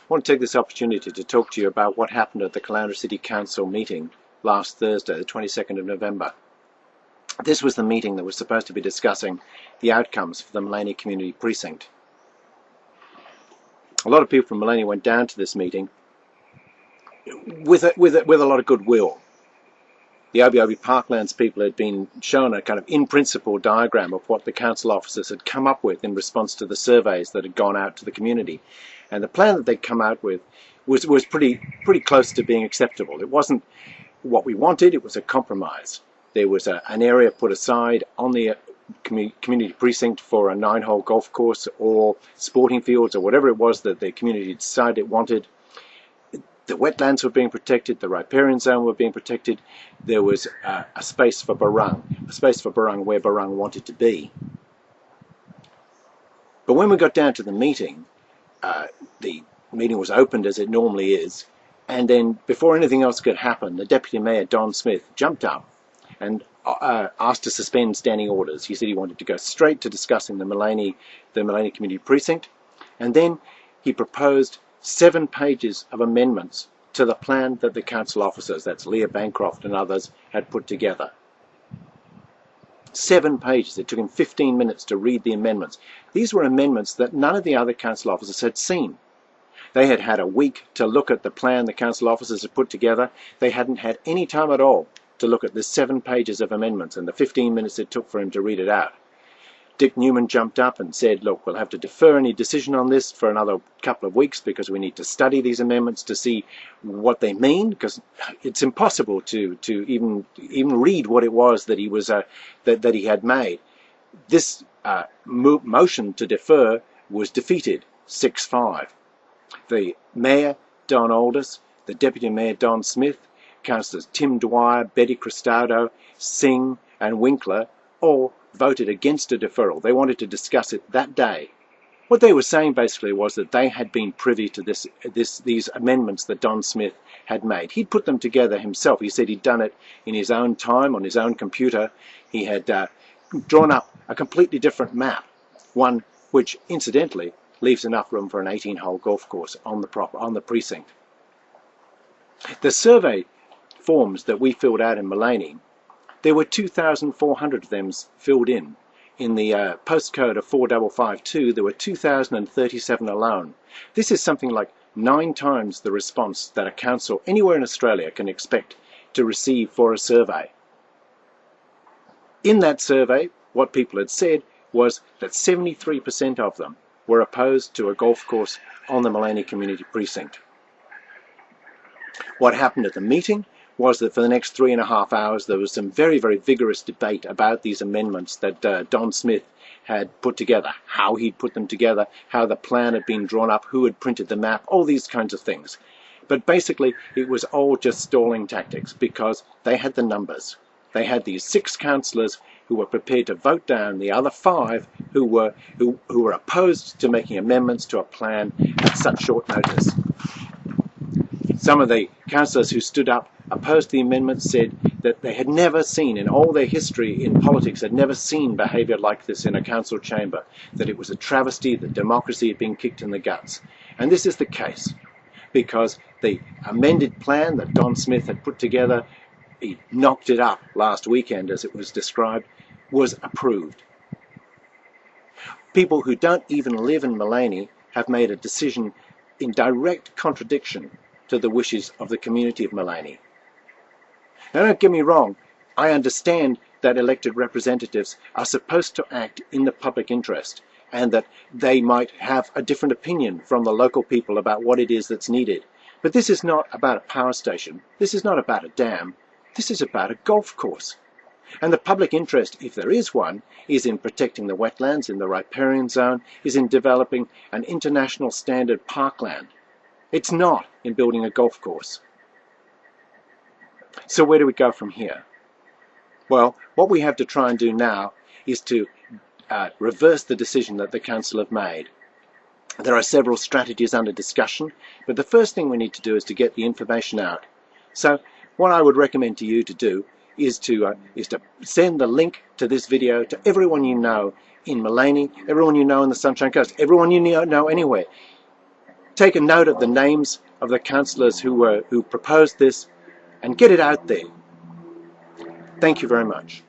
want to take this opportunity to talk to you about what happened at the Caloundra City Council meeting last Thursday, the 22nd of November. This was the meeting that was supposed to be discussing the outcomes for the Maleny Community Precinct. A lot of people from Maleny went down to this meeting with a lot of goodwill. The Obi Parklands people had been shown a kind of in-principle diagram of what the council officers had come up with in response to the surveys that had gone out to the community. And the plan that they'd come out with was pretty close to being acceptable. It wasn't what we wanted, it was a compromise. There was an area put aside on the community precinct for a 9-hole golf course or sporting fields or whatever it was that the community decided it wanted. The wetlands were being protected, the riparian zone were being protected. There was a space for barung, where barung wanted to be. But when we got down to the meeting was opened as it normally is, and then before anything else could happen, the Deputy Mayor, Don Smith, jumped up and asked to suspend standing orders. He said he wanted to go straight to discussing the Maleny Community Precinct, and then he proposed 7 pages of amendments to the plan that the council officers, that's Leah Bancroft and others, had put together. 7 pages. It took him 15 minutes to read the amendments. These were amendments that none of the other council officers had seen. They had had a week to look at the plan the council officers had put together. They hadn't had any time at all to look at the 7 pages of amendments and the 15 minutes it took for him to read it out. Dick Newman jumped up and said, look, we'll have to defer any decision on this for another couple of weeks because we need to study these amendments to see what they mean, because it's impossible to even read what it was that he had made. This motion to defer was defeated 6-5. The Mayor, Don Aldis, the Deputy Mayor, Don Smith, Councillors Tim Dwyer, Betty Cristaudo, Singh and Winkler all voted against a deferral. They wanted to discuss it that day. What they were saying basically was that they had been privy to these amendments that Don Smith had made. He'd put them together himself. He said he'd done it in his own time on his own computer. He had drawn up a completely different map, one which incidentally leaves enough room for an 18-hole golf course on the precinct. The survey forms that we filled out in Maleny, there were 2,400 of them filled in. In the postcode of 4552, there were 2,037 alone. This is something like 9 times the response that a council anywhere in Australia can expect to receive for a survey. In that survey, what people had said was that 73% of them were opposed to a golf course on the Maleny Community Precinct. What happened at the meeting was that for the next 3.5 hours there was some very, very vigorous debate about these amendments that Don Smith had put together, how he'd put them together, how the plan had been drawn up, who had printed the map, all these kinds of things. But basically it was all just stalling tactics because they had the numbers. They had these 6 councillors who were prepared to vote down the other 5 who were opposed to making amendments to a plan at such short notice. Some of the councillors who stood up opposed the amendment said that they had never seen, in all their history in politics, had never seen behaviour like this in a council chamber, that it was a travesty, that democracy had been kicked in the guts. And this is the case, because the amended plan that Don Smith had put together, he knocked it up last weekend as it was described, was approved. People who don't even live in Maleny have made a decision in direct contradiction to the wishes of the community of Maleny. Now don't get me wrong, I understand that elected representatives are supposed to act in the public interest and that they might have a different opinion from the local people about what it is that's needed. But this is not about a power station, this is not about a dam, this is about a golf course. And the public interest, if there is one, is in protecting the wetlands in the riparian zone, is in developing an international standard parkland. It's not in building a golf course. So where do we go from here? Well, what we have to try and do now is to reverse the decision that the council have made. There are several strategies under discussion, but the first thing we need to do is to get the information out. So what I would recommend to you to do is to send the link to this video to everyone you know in Maleny, everyone you know in the Sunshine Coast, everyone you know anywhere. take a note of the names of the councillors who proposed this and get it out there. Thank you very much.